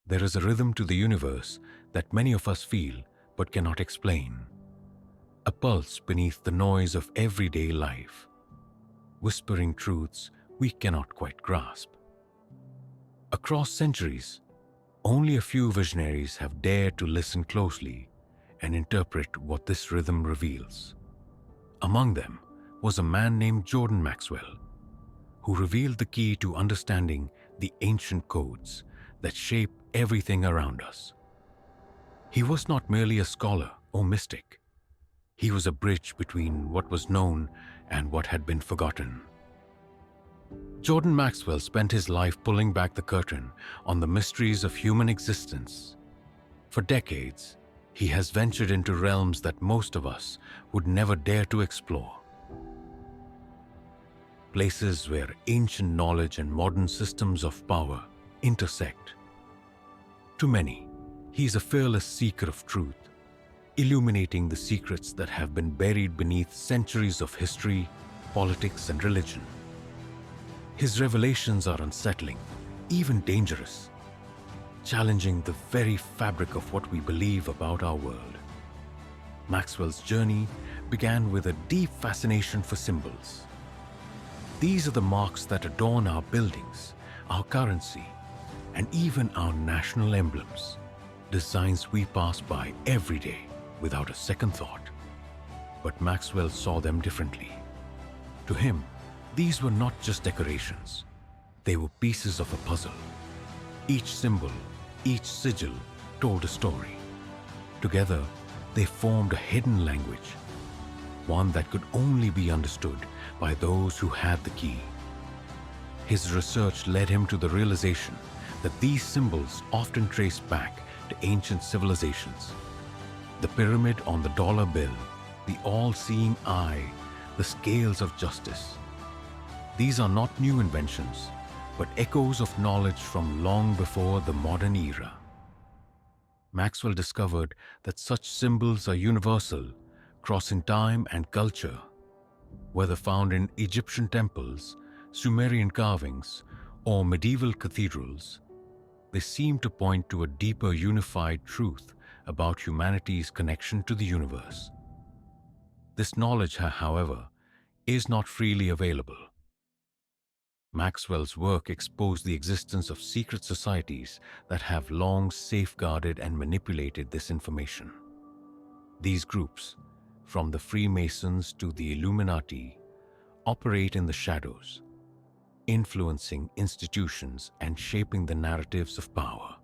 There is a rhythm to the universe that many of us feel but cannot explain. A pulse beneath the noise of everyday life, whispering truths we cannot quite grasp. Across centuries, only a few visionaries have dared to listen closely and interpret what this rhythm reveals. Among them was a man named Jordan Maxwell, who revealed the key to understanding the ancient codes that shape everything around us. He was not merely a scholar or mystic. He was a bridge between what was known and what had been forgotten. Jordan Maxwell spent his life pulling back the curtain on the mysteries of human existence. For decades, he has ventured into realms that most of us would never dare to explore. Places where ancient knowledge and modern systems of power intersect. To many, he is a fearless seeker of truth, illuminating the secrets that have been buried beneath centuries of history, politics, and religion. His revelations are unsettling, even dangerous, challenging the very fabric of what we believe about our world. Maxwell's journey began with a deep fascination for symbols. These are the marks that adorn our buildings, our currency, and even our national emblems, designs we pass by every day without a second thought. But Maxwell saw them differently. To him, these were not just decorations. They were pieces of a puzzle. Each symbol, each sigil told a story. Together, they formed a hidden language, one that could only be understood by those who had the key. His research led him to the realization that these symbols often trace back to ancient civilizations. The pyramid on the dollar bill, the all-seeing eye, the scales of justice. These are not new inventions, but echoes of knowledge from long before the modern era. Maxwell discovered that such symbols are universal, crossing time and culture. Whether found in Egyptian temples, Sumerian carvings, or medieval cathedrals, they seem to point to a deeper unified truth about humanity's connection to the universe. This knowledge, however, is not freely available. Maxwell's work exposed the existence of secret societies that have long safeguarded and manipulated this information. These groups, from the Freemasons to the Illuminati, operate in the shadows, influencing institutions and shaping the narratives of power.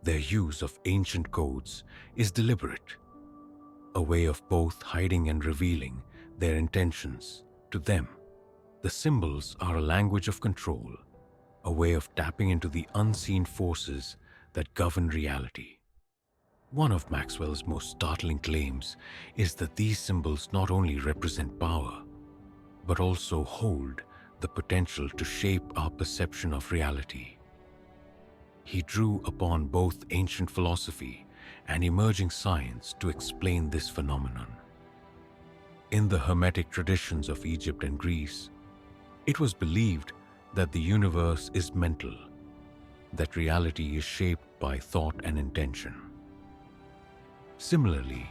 Their use of ancient codes is deliberate, a way of both hiding and revealing their intentions. To them, the symbols are a language of control, a way of tapping into the unseen forces that govern reality. One of Maxwell's most startling claims is that these symbols not only represent power, but also hold the potential to shape our perception of reality. He drew upon both ancient philosophy and emerging science to explain this phenomenon. In the Hermetic traditions of Egypt and Greece, it was believed that the universe is mental, that reality is shaped by thought and intention. Similarly,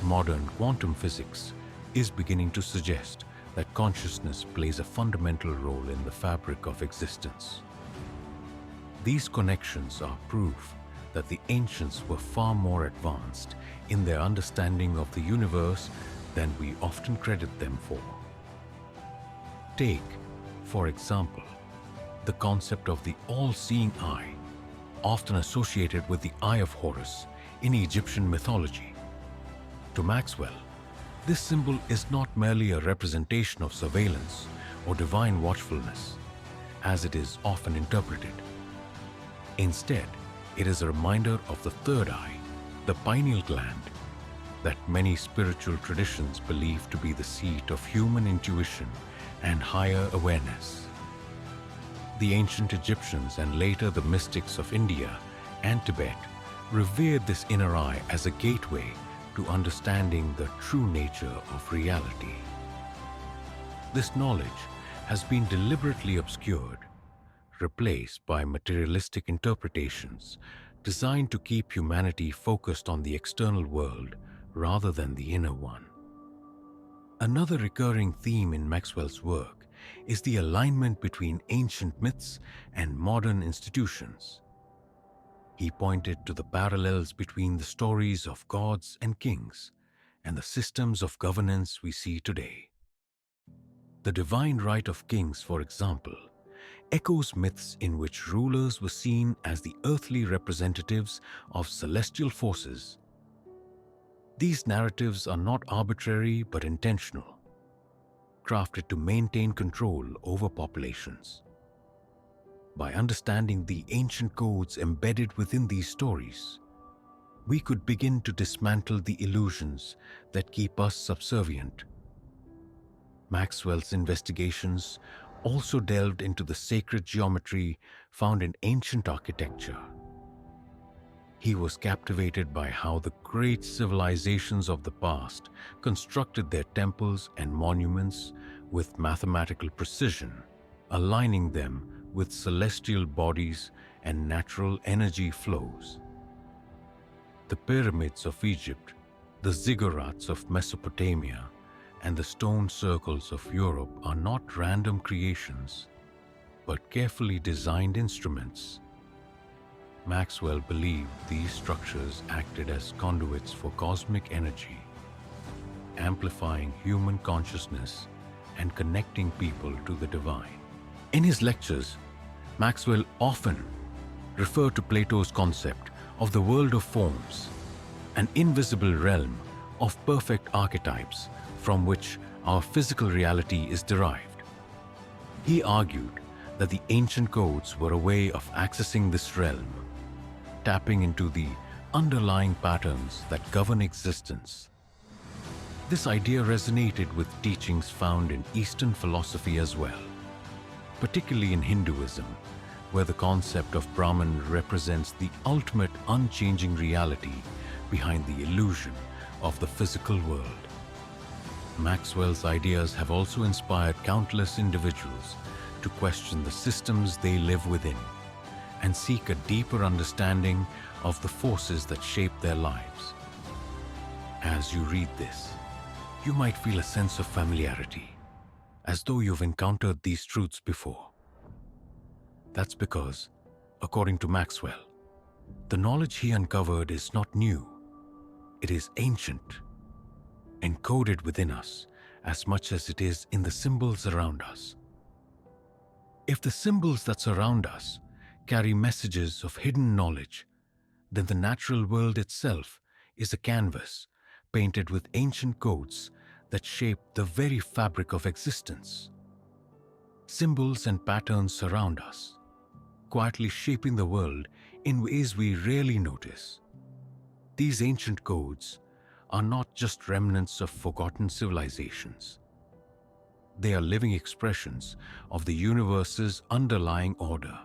modern quantum physics is beginning to suggest that consciousness plays a fundamental role in the fabric of existence. These connections are proof that the ancients were far more advanced in their understanding of the universe than we often credit them for. Take, for example, the concept of the all-seeing eye, often associated with the Eye of Horus in Egyptian mythology. To Maxwell, this symbol is not merely a representation of surveillance or divine watchfulness, as it is often interpreted. Instead, it is a reminder of the third eye, the pineal gland, that many spiritual traditions believe to be the seat of human intuition and higher awareness. The ancient Egyptians and later the mystics of India and Tibet revered this inner eye as a gateway to understanding the true nature of reality. This knowledge has been deliberately obscured, replaced by materialistic interpretations designed to keep humanity focused on the external world rather than the inner one. Another recurring theme in Maxwell's work is the alignment between ancient myths and modern institutions. He pointed to the parallels between the stories of gods and kings and the systems of governance we see today. The divine right of kings, for example, echoes myths in which rulers were seen as the earthly representatives of celestial forces. These narratives are not arbitrary but intentional, crafted to maintain control over populations. By understanding the ancient codes embedded within these stories, we could begin to dismantle the illusions that keep us subservient. Maxwell's investigations also delved into the sacred geometry found in ancient architecture. He was captivated by how the great civilizations of the past constructed their temples and monuments with mathematical precision, aligning them with celestial bodies and natural energy flows. The pyramids of Egypt, the ziggurats of Mesopotamia, and the stone circles of Europe are not random creations, but carefully designed instruments. Maxwell believed these structures acted as conduits for cosmic energy, amplifying human consciousness and connecting people to the divine. In his lectures, Maxwell often referred to Plato's concept of the world of forms, an invisible realm of perfect archetypes from which our physical reality is derived. He argued that the ancient codes were a way of accessing this realm, tapping into the underlying patterns that govern existence. This idea resonated with teachings found in Eastern philosophy as well, particularly in Hinduism, where the concept of Brahman represents the ultimate unchanging reality behind the illusion of the physical world. Maxwell's ideas have also inspired countless individuals to question the systems they live within and seek a deeper understanding of the forces that shape their lives. As you read this, you might feel a sense of familiarity, as though you've encountered these truths before. That's because, according to Maxwell, the knowledge he uncovered is not new. It is ancient, encoded within us as much as it is in the symbols around us. If the symbols that surround us carry messages of hidden knowledge, then the natural world itself is a canvas painted with ancient codes that shape the very fabric of existence. Symbols and patterns surround us, quietly shaping the world in ways we rarely notice. These ancient codes are not just remnants of forgotten civilizations. They are living expressions of the universe's underlying order.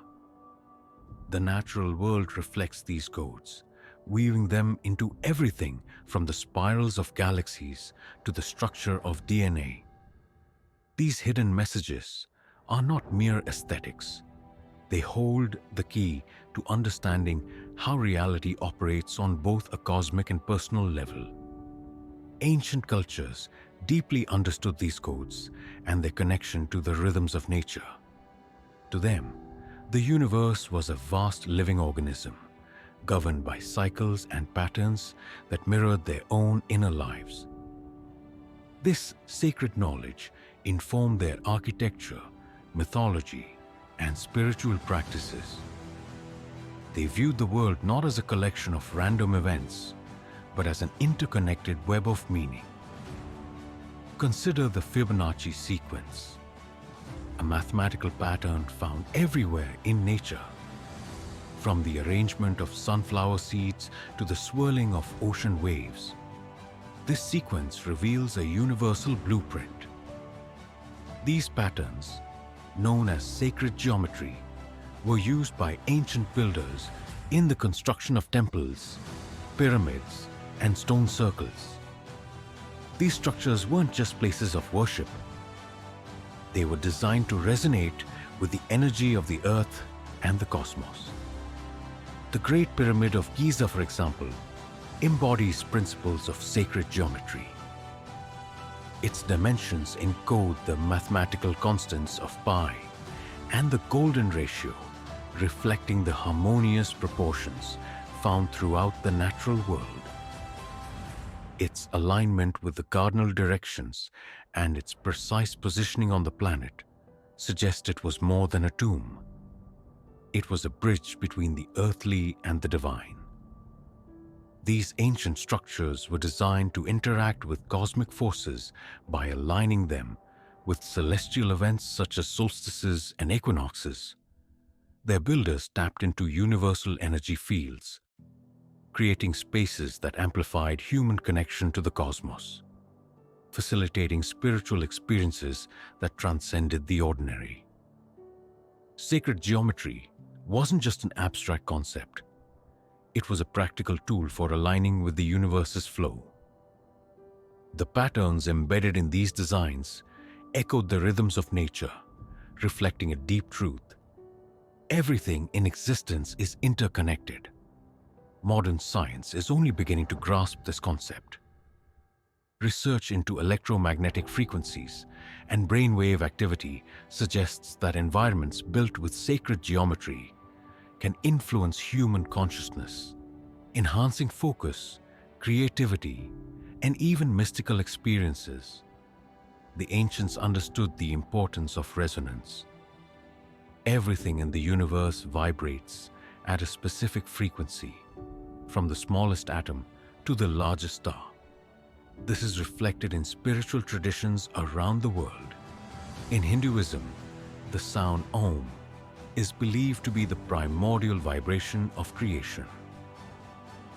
The natural world reflects these codes, weaving them into everything from the spirals of galaxies to the structure of DNA. These hidden messages are not mere aesthetics. They hold the key to understanding how reality operates on both a cosmic and personal level. Ancient cultures deeply understood these codes and their connection to the rhythms of nature. To them, the universe was a vast living organism, governed by cycles and patterns that mirrored their own inner lives. This sacred knowledge informed their architecture, mythology, and spiritual practices. They viewed the world not as a collection of random events, but as an interconnected web of meaning. Consider the Fibonacci sequence, a mathematical pattern found everywhere in nature. From the arrangement of sunflower seeds to the swirling of ocean waves, this sequence reveals a universal blueprint. These patterns, known as sacred geometry, were used by ancient builders in the construction of temples, pyramids, and stone circles. These structures weren't just places of worship. They were designed to resonate with the energy of the Earth and the cosmos. The Great Pyramid of Giza, for example, embodies principles of sacred geometry. Its dimensions encode the mathematical constants of pi and the golden ratio, reflecting the harmonious proportions found throughout the natural world. Its alignment with the cardinal directions and its precise positioning on the planet suggest it was more than a tomb. It was a bridge between the earthly and the divine. These ancient structures were designed to interact with cosmic forces by aligning them with celestial events such as solstices and equinoxes. Their builders tapped into universal energy fields, creating spaces that amplified human connection to the cosmos, facilitating spiritual experiences that transcended the ordinary. Sacred geometry wasn't just an abstract concept. It was a practical tool for aligning with the universe's flow. The patterns embedded in these designs echoed the rhythms of nature, reflecting a deep truth. Everything in existence is interconnected. Modern science is only beginning to grasp this concept. Research into electromagnetic frequencies and brainwave activity suggests that environments built with sacred geometry can influence human consciousness, enhancing focus, creativity, and even mystical experiences. The ancients understood the importance of resonance. Everything in the universe vibrates at a specific frequency, from the smallest atom to the largest star. This is reflected in spiritual traditions around the world. In Hinduism, the sound Om is believed to be the primordial vibration of creation.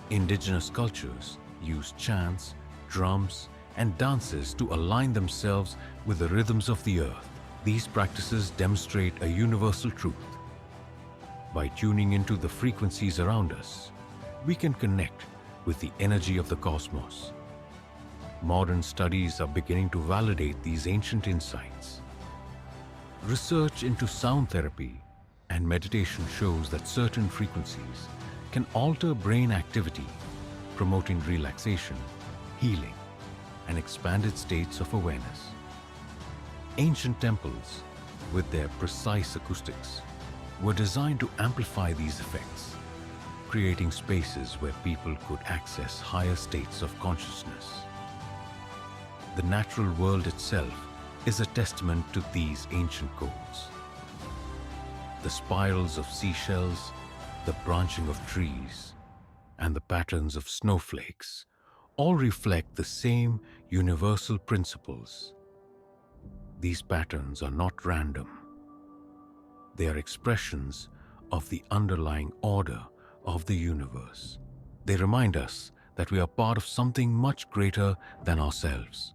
Indigenous cultures use chants, drums, and dances to align themselves with the rhythms of the earth. These practices demonstrate a universal truth. By tuning into the frequencies around us, we can connect with the energy of the cosmos. Modern studies are beginning to validate these ancient insights. Research into sound therapy and meditation shows that certain frequencies can alter brain activity, promoting relaxation, healing, and expanded states of awareness. Ancient temples, with their precise acoustics, were designed to amplify these effects, creating spaces where people could access higher states of consciousness. The natural world itself is a testament to these ancient codes. The spirals of seashells, the branching of trees, and the patterns of snowflakes all reflect the same universal principles. These patterns are not random. They are expressions of the underlying order of the universe. They remind us that we are part of something much greater than ourselves.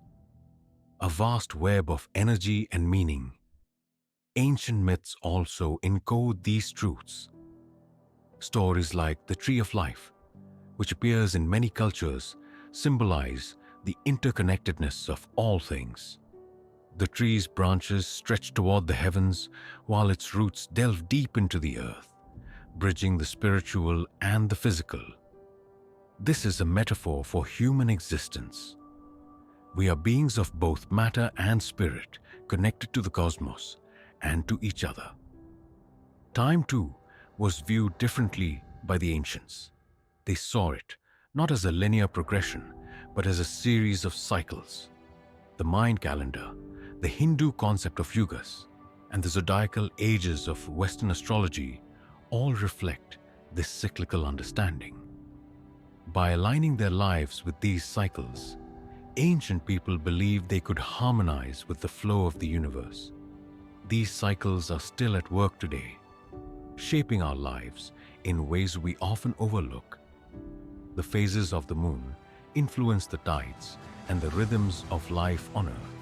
A vast web of energy and meaning. Ancient myths also encode these truths. Stories like the Tree of Life, which appears in many cultures, symbolize the interconnectedness of all things. The tree's branches stretch toward the heavens, while its roots delve deep into the earth, bridging the spiritual and the physical. This is a metaphor for human existence. We are beings of both matter and spirit, connected to the cosmos and to each other. Time, too, was viewed differently by the ancients. They saw it not as a linear progression, but as a series of cycles. The Mayan calendar, the Hindu concept of yugas, and the zodiacal ages of Western astrology all reflect this cyclical understanding. By aligning their lives with these cycles, ancient people believed they could harmonize with the flow of the universe. These cycles are still at work today, shaping our lives in ways we often overlook. The phases of the moon influence the tides and the rhythms of life on Earth.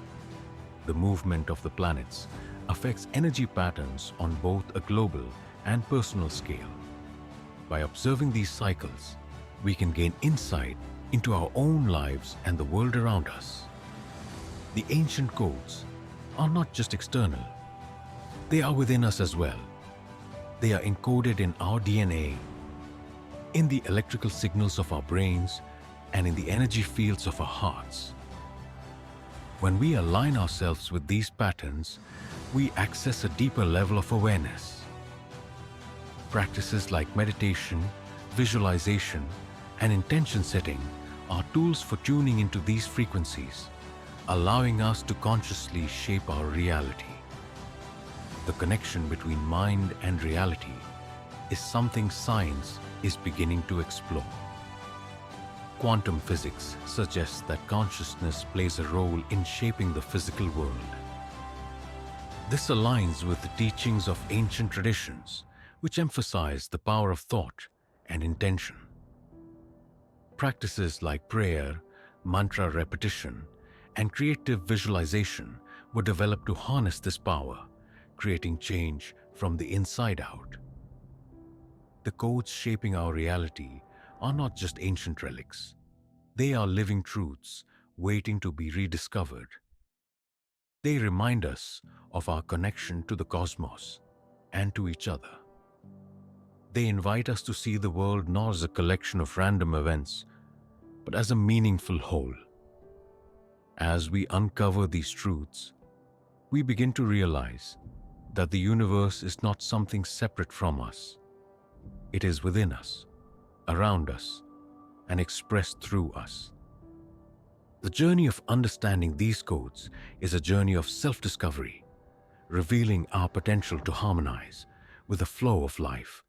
The movement of the planets affects energy patterns on both a global and personal scale. By observing these cycles, we can gain insight into our own lives and the world around us. The ancient codes are not just external. They are within us as well. They are encoded in our DNA, in the electrical signals of our brains, and in the energy fields of our hearts. When we align ourselves with these patterns, we access a deeper level of awareness. Practices like meditation, visualization, and intention setting are tools for tuning into these frequencies, allowing us to consciously shape our reality. The connection between mind and reality is something science is beginning to explore. Quantum physics suggests that consciousness plays a role in shaping the physical world. This aligns with the teachings of ancient traditions, which emphasize the power of thought and intention. Practices like prayer, mantra repetition, and creative visualization were developed to harness this power, creating change from the inside out. The codes shaping our reality are not just ancient relics. They are living truths waiting to be rediscovered. They remind us of our connection to the cosmos and to each other. They invite us to see the world not as a collection of random events, but as a meaningful whole. As we uncover these truths, we begin to realize that the universe is not something separate from us. It is within us, around us, and expressed through us. The journey of understanding these codes is a journey of self-discovery, revealing our potential to harmonize with the flow of life.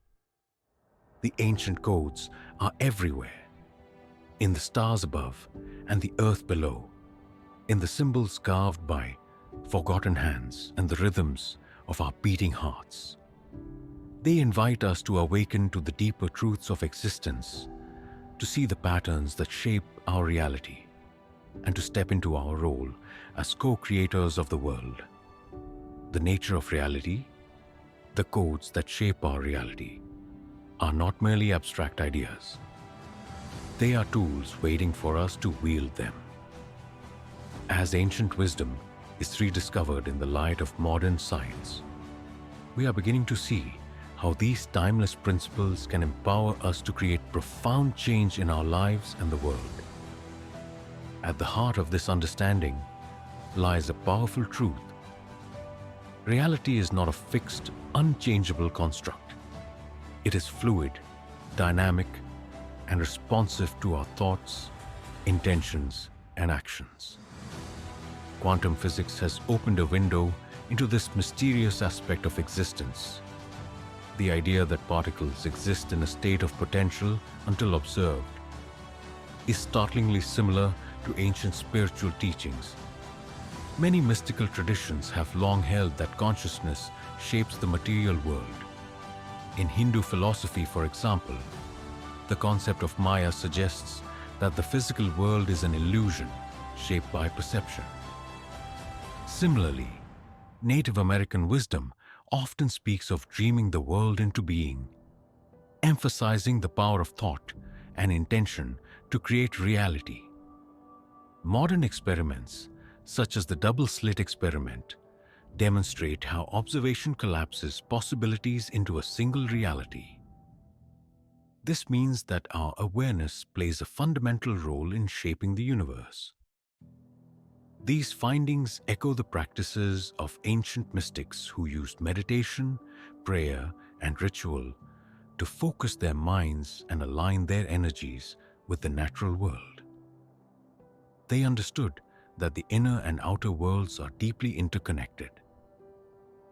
The ancient codes are everywhere, in the stars above and the earth below, in the symbols carved by forgotten hands and the rhythms of our beating hearts. They invite us to awaken to the deeper truths of existence, to see the patterns that shape our reality, and to step into our role as co-creators of the world. The nature of reality, the codes that shape our reality, are not merely abstract ideas. They are tools waiting for us to wield them. As ancient wisdom is rediscovered in the light of modern science, we are beginning to see how these timeless principles can empower us to create profound change in our lives and the world. At the heart of this understanding lies a powerful truth. Reality is not a fixed, unchangeable construct. It is fluid, dynamic, and responsive to our thoughts, intentions, and actions. Quantum physics has opened a window into this mysterious aspect of existence. The idea that particles exist in a state of potential until observed is startlingly similar to ancient spiritual teachings. Many mystical traditions have long held that consciousness shapes the material world. In Hindu philosophy, for example, the concept of Maya suggests that the physical world is an illusion shaped by perception. Similarly, Native American wisdom often speaks of dreaming the world into being, emphasizing the power of thought and intention to create reality. Modern experiments, such as the double-slit experiment, demonstrate how observation collapses possibilities into a single reality. This means that our awareness plays a fundamental role in shaping the universe. These findings echo the practices of ancient mystics who used meditation, prayer, and ritual to focus their minds and align their energies with the natural world. They understood that the inner and outer worlds are deeply interconnected,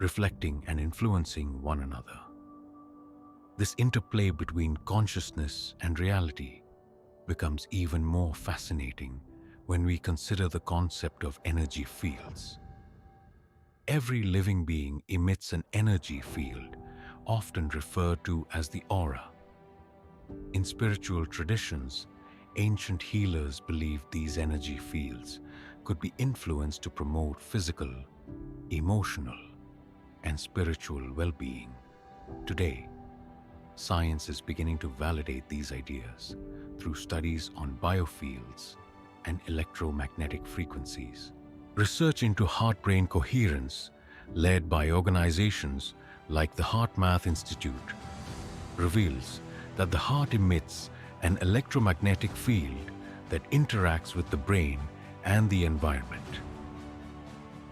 reflecting and influencing one another. This interplay between consciousness and reality becomes even more fascinating when we consider the concept of energy fields. Every living being emits an energy field, often referred to as the aura. In spiritual traditions, ancient healers believed these energy fields could be influenced to promote physical, emotional, and spiritual well-being. Today, science is beginning to validate these ideas through studies on biofields and electromagnetic frequencies. Research into heart-brain coherence led by organizations like the Heart Math Institute, reveals that the heart emits an electromagnetic field that interacts with the brain and the environment.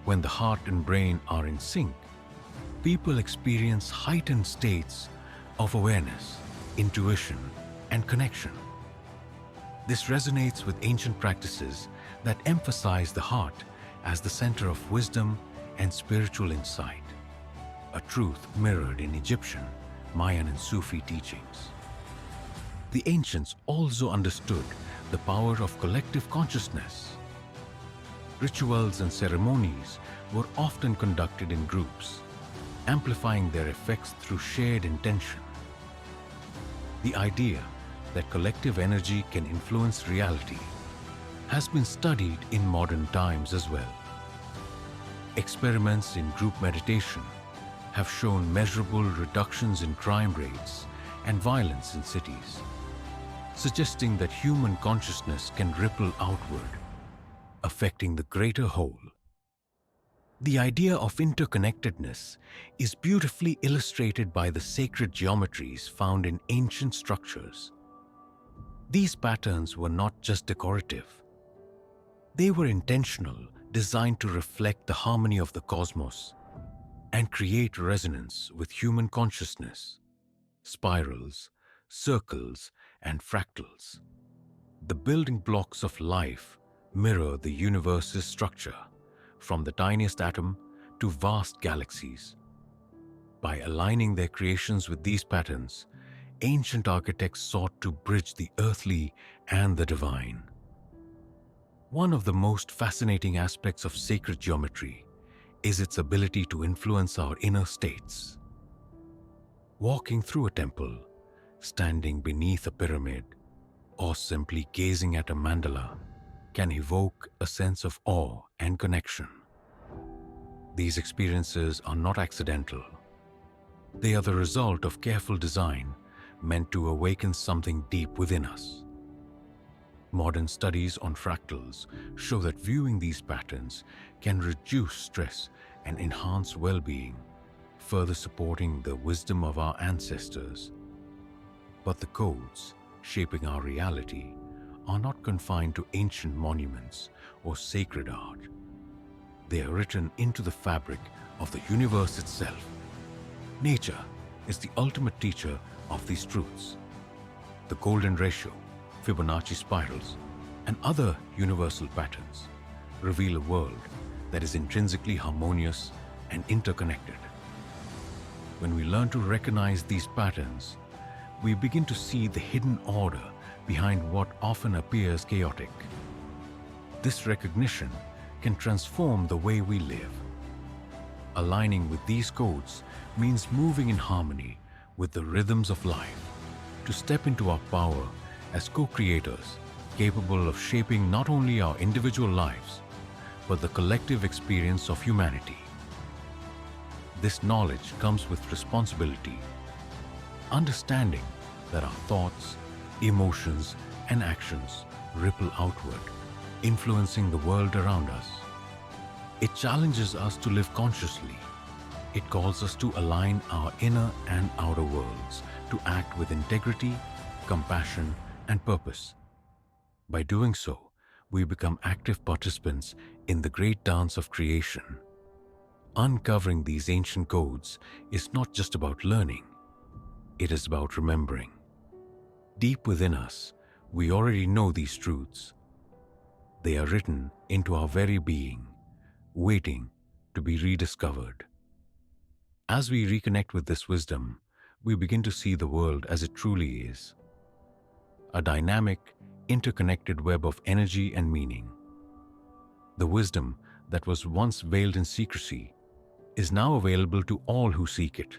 When the heart and brain are in sync, people experience heightened states of awareness, intuition, and connection. This resonates with ancient practices that emphasize the heart as the center of wisdom and spiritual insight, a truth mirrored in Egyptian, Mayan, and Sufi teachings. The ancients also understood the power of collective consciousness. Rituals and ceremonies were often conducted in groups, amplifying their effects through shared intention. The idea that collective energy can influence reality has been studied in modern times as well. Experiments in group meditation have shown measurable reductions in crime rates and violence in cities, suggesting that human consciousness can ripple outward, affecting the greater whole. The idea of interconnectedness is beautifully illustrated by the sacred geometries found in ancient structures. These patterns were not just decorative. They were intentional, designed to reflect the harmony of the cosmos and create resonance with human consciousness. Spirals, circles, and fractals, the building blocks of life, mirror the universe's structure, from the tiniest atom to vast galaxies. By aligning their creations with these patterns, ancient architects sought to bridge the earthly and the divine. One of the most fascinating aspects of sacred geometry is its ability to influence our inner states. Walking through a temple, standing beneath a pyramid, or simply gazing at a mandala can evoke a sense of awe and connection. These experiences are not accidental. They are the result of careful design meant to awaken something deep within us. Modern studies on fractals show that viewing these patterns can reduce stress and enhance well-being, further supporting the wisdom of our ancestors. But the codes shaping our reality are not confined to ancient monuments or sacred art. They are written into the fabric of the universe itself. Nature is the ultimate teacher of these truths. The golden ratio, Fibonacci spirals, and other universal patterns reveal a world that is intrinsically harmonious and interconnected. When we learn to recognize these patterns, we begin to see the hidden order behind what often appears chaotic. This recognition can transform the way we live. Aligning with these codes means moving in harmony with the rhythms of life, to step into our power as co-creators, capable of shaping not only our individual lives, but the collective experience of humanity. This knowledge comes with responsibility, understanding that our thoughts, emotions, and actions ripple outward, influencing the world around us. It challenges us to live consciously. It calls us to align our inner and outer worlds, to act with integrity, compassion, and purpose. By doing so, we become active participants in the great dance of creation. Uncovering these ancient codes is not just about learning, it is about remembering. Deep within us, we already know these truths. They are written into our very being, waiting to be rediscovered. As we reconnect with this wisdom, we begin to see the world as it truly is. A dynamic, interconnected web of energy and meaning. The wisdom that was once veiled in secrecy is now available to all who seek it,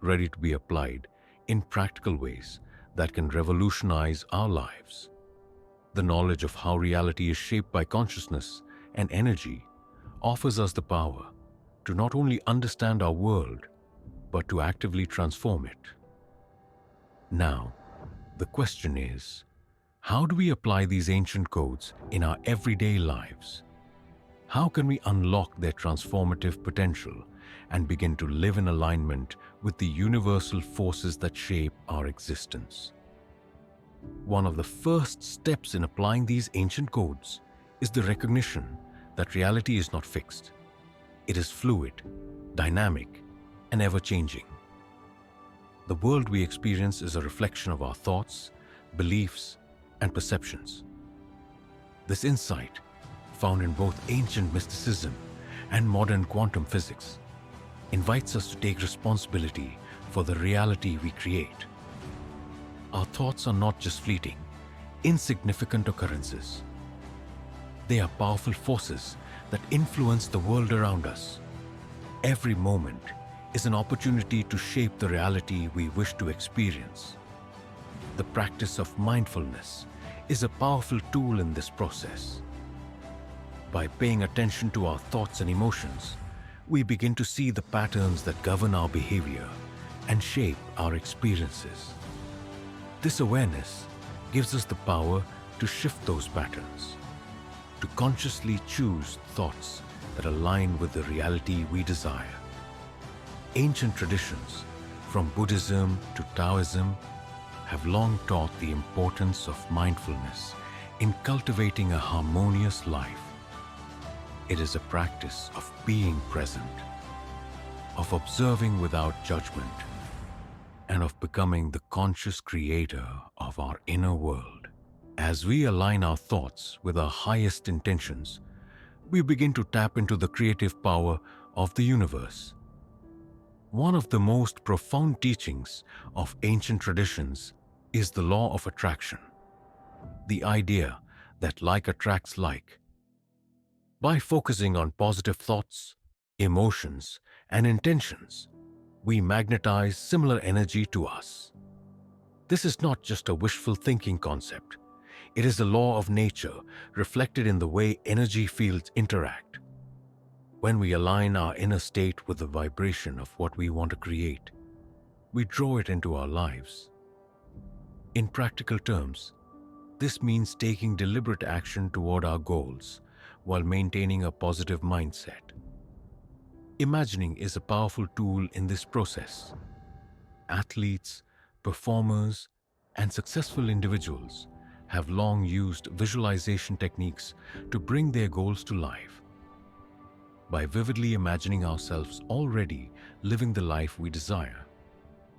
ready to be applied in practical ways that can revolutionize our lives. The knowledge of how reality is shaped by consciousness and energy offers us the power to not only understand our world, but to actively transform it. Now, the question is, how do we apply these ancient codes in our everyday lives? How can we unlock their transformative potential and begin to live in alignment with the universal forces that shape our existence. One of the first steps in applying these ancient codes is the recognition that reality is not fixed. It is fluid, dynamic, and ever-changing. The world we experience is a reflection of our thoughts, beliefs, and perceptions. This insight, found in both ancient mysticism and modern quantum physics, invites us to take responsibility for the reality we create. Our thoughts are not just fleeting, insignificant occurrences. They are powerful forces that influence the world around us. Every moment is an opportunity to shape the reality we wish to experience. The practice of mindfulness is a powerful tool in this process. By paying attention to our thoughts and emotions, we begin to see the patterns that govern our behavior and shape our experiences. This awareness gives us the power to shift those patterns, to consciously choose thoughts that align with the reality we desire. Ancient traditions, from Buddhism to Taoism, have long taught the importance of mindfulness in cultivating a harmonious life. It is a practice of being present, of observing without judgment, and of becoming the conscious creator of our inner world. As we align our thoughts with our highest intentions, we begin to tap into the creative power of the universe. One of the most profound teachings of ancient traditions is the law of attraction, the idea that like attracts like. By focusing on positive thoughts, emotions, and intentions, we magnetize similar energy to us. This is not just a wishful thinking concept. It is a law of nature reflected in the way energy fields interact. When we align our inner state with the vibration of what we want to create, we draw it into our lives. In practical terms, this means taking deliberate action toward our goals while maintaining a positive mindset. Imagining is a powerful tool in this process. Athletes, performers, and successful individuals have long used visualization techniques to bring their goals to life. By vividly imagining ourselves already living the life we desire,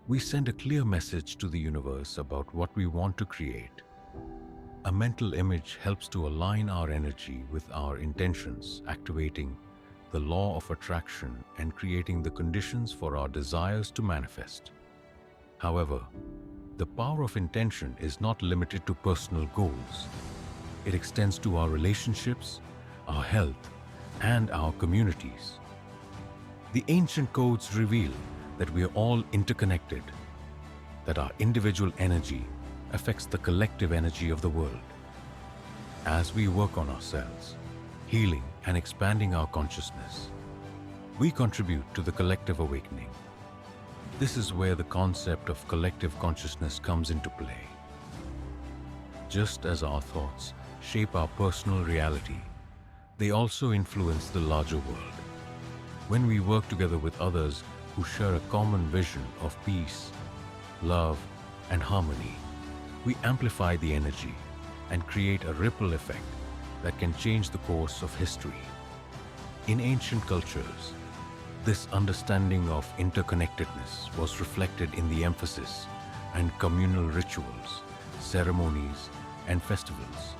we send a clear message to the universe about what we want to create. A mental image helps to align our energy with our intentions, activating the law of attraction and creating the conditions for our desires to manifest. However, the power of intention is not limited to personal goals. It extends to our relationships, our health, and our communities. The ancient codes reveal that we are all interconnected, that our individual energy affects the collective energy of the world. As we work on ourselves, healing and expanding our consciousness, we contribute to the collective awakening. This is where the concept of collective consciousness comes into play. Just as our thoughts shape our personal reality, they also influence the larger world. When we work together with others who share a common vision of peace, love, and harmony, we amplify the energy and create a ripple effect that can change the course of history. In ancient cultures, this understanding of interconnectedness was reflected in the emphasis and communal rituals, ceremonies, and festivals.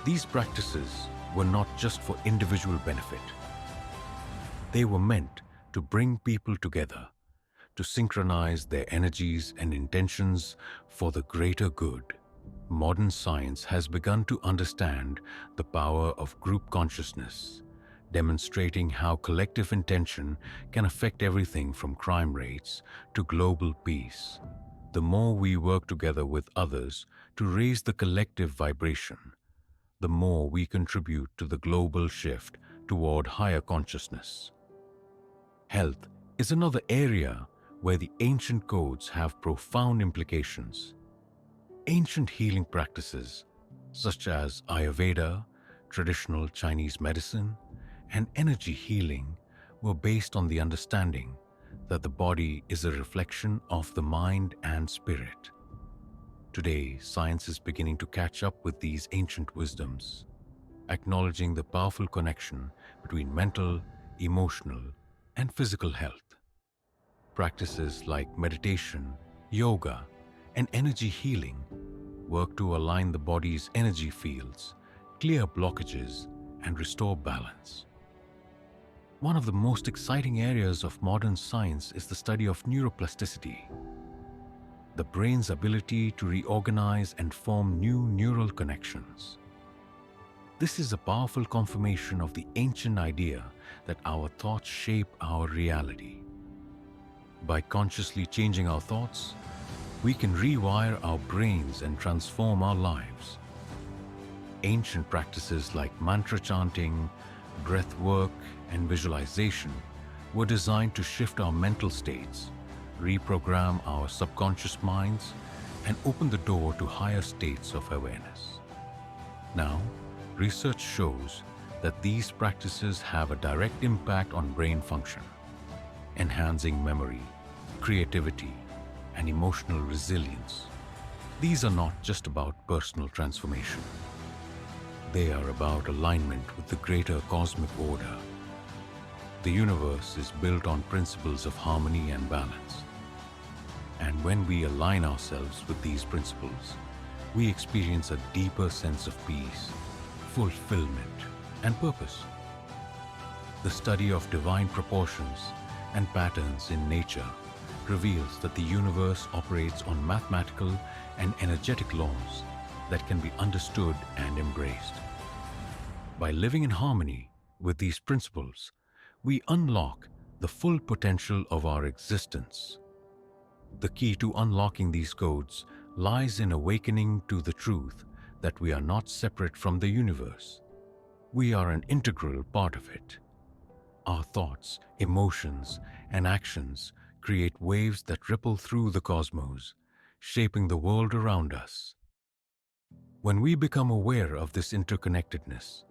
These practices were not just for individual benefit. They were meant to bring people together, to synchronize their energies and intentions for the greater good. Modern science has begun to understand the power of group consciousness, demonstrating how collective intention can affect everything from crime rates to global peace. The more we work together with others to raise the collective vibration, the more we contribute to the global shift toward higher consciousness. Health is another area where the ancient codes have profound implications. Ancient healing practices, such as Ayurveda, traditional Chinese medicine, and energy healing, were based on the understanding that the body is a reflection of the mind and spirit. Today, science is beginning to catch up with these ancient wisdoms, acknowledging the powerful connection between mental, emotional, and physical health. Practices like meditation, yoga, and energy healing work to align the body's energy fields, clear blockages, and restore balance. One of the most exciting areas of modern science is the study of neuroplasticity, the brain's ability to reorganize and form new neural connections. This is a powerful confirmation of the ancient idea that our thoughts shape our reality. By consciously changing our thoughts, we can rewire our brains and transform our lives. Ancient practices like mantra chanting, breath work, and visualization were designed to shift our mental states, reprogram our subconscious minds, and open the door to higher states of awareness. Now, research shows that these practices have a direct impact on brain function, enhancing memory, creativity, and emotional resilience. These are not just about personal transformation. They are about alignment with the greater cosmic order. The universe is built on principles of harmony and balance. And when we align ourselves with these principles, we experience a deeper sense of peace, fulfillment, and purpose. The study of divine proportions and patterns in nature reveals that the universe operates on mathematical and energetic laws that can be understood and embraced. By living in harmony with these principles, we unlock the full potential of our existence. The key to unlocking these codes lies in awakening to the truth that we are not separate from the universe. We are an integral part of it. Our thoughts, emotions, and actions create waves that ripple through the cosmos, shaping the world around us. When we become aware of this interconnectedness,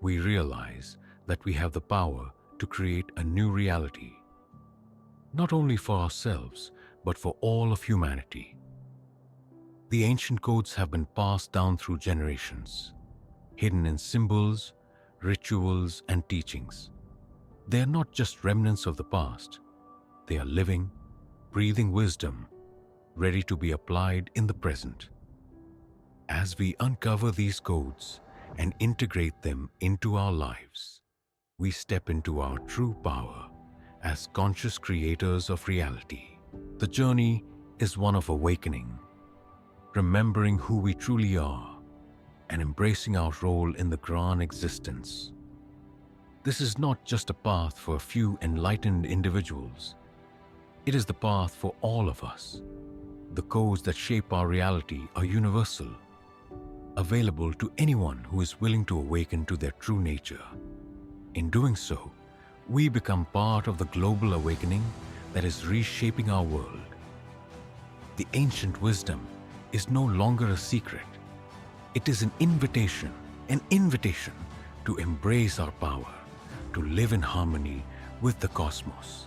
we realize that we have the power to create a new reality, not only for ourselves, but for all of humanity. The ancient codes have been passed down through generations, hidden in symbols, rituals, and teachings. They are not just remnants of the past. They are living, breathing wisdom, ready to be applied in the present. As we uncover these codes and integrate them into our lives, we step into our true power as conscious creators of reality. The journey is one of awakening, remembering who we truly are, and embracing our role in the grand existence. This is not just a path for a few enlightened individuals. It is the path for all of us. The codes that shape our reality are universal, available to anyone who is willing to awaken to their true nature. In doing so, we become part of the global awakening that is reshaping our world. The ancient wisdom is no longer a secret. It is an invitation to embrace our power, to live in harmony with the cosmos,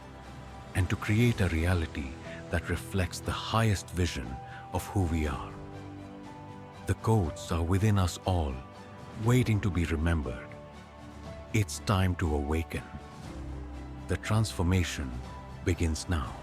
and to create a reality that reflects the highest vision of who we are. The codes are within us all, waiting to be remembered. It's time to awaken. The transformation begins now.